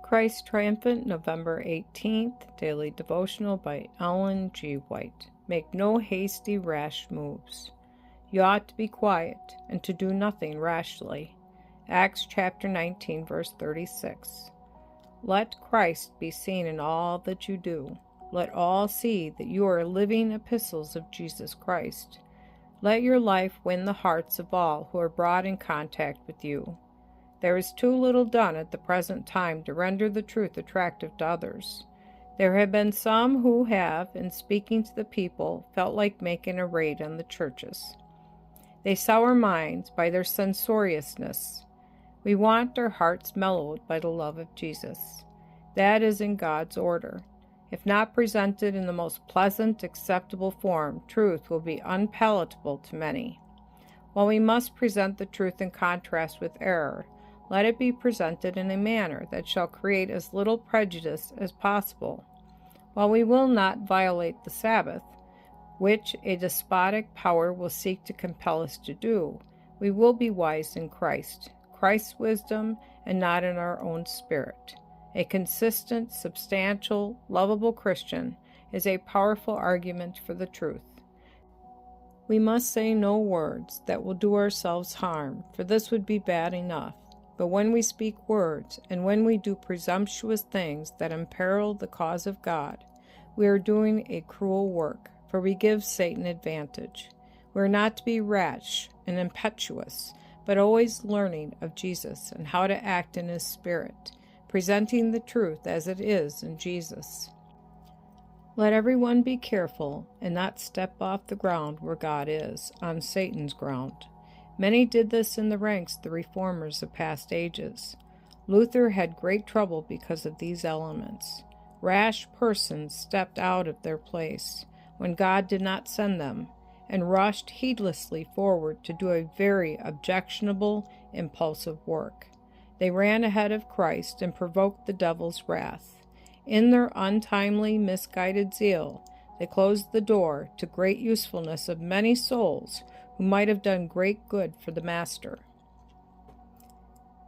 Christ Triumphant, November 18th, Daily Devotional by Ellen G. White. Make no hasty, rash moves. You ought to be quiet and to do nothing rashly. Acts chapter 19, verse 36. Let Christ be seen in all that you do. Let all see that you are living epistles of Jesus Christ. Let your life win the hearts of all who are brought in contact with you. There is too little done at the present time to render the truth attractive to others. There have been some who have, in speaking to the people, felt like making a raid on the churches. They sour minds by their censoriousness. We want our hearts mellowed by the love of Jesus. That is in God's order. If not presented in the most pleasant, acceptable form, truth will be unpalatable to many. While we must present the truth in contrast with error, let it be presented in a manner that shall create as little prejudice as possible. While we will not violate the Sabbath, which a despotic power will seek to compel us to do, we will be wise in Christ's wisdom, and not in our own spirit. A consistent, substantial, lovable Christian is a powerful argument for the truth. We must say no words that will do ourselves harm, for this would be bad enough. But when we speak words, and when we do presumptuous things that imperil the cause of God, we are doing a cruel work, for we give Satan advantage. We are not to be rash and impetuous, but always learning of Jesus and how to act in His Spirit, presenting the truth as it is in Jesus. Let everyone be careful and not step off the ground where God is, on Satan's ground. Many did this in the ranks of the reformers of past ages. Luther had great trouble because of these elements. Rash persons stepped out of their place when God did not send them, and rushed heedlessly forward to do a very objectionable, impulsive work. They ran ahead of Christ and provoked the devil's wrath. In their untimely, misguided zeal, they closed the door to great usefulness of many souls who might have done great good for the Master.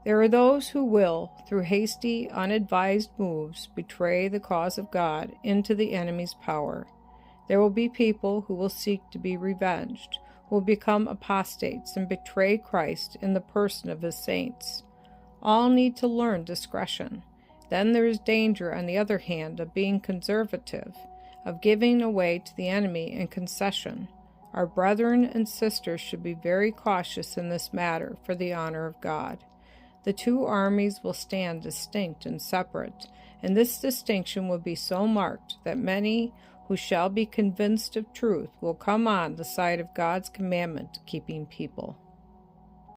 There are those who will, through hasty, unadvised moves, betray the cause of God into the enemy's power. There will be people who will seek to be revenged, who will become apostates and betray Christ in the person of His saints. All need to learn discretion. Then there is danger, on the other hand, of being conservative, of giving away to the enemy in concession. Our brethren and sisters should be very cautious in this matter for the honor of God. The two armies will stand distinct and separate, and this distinction will be so marked that many who shall be convinced of truth will come on the side of God's commandment-keeping people.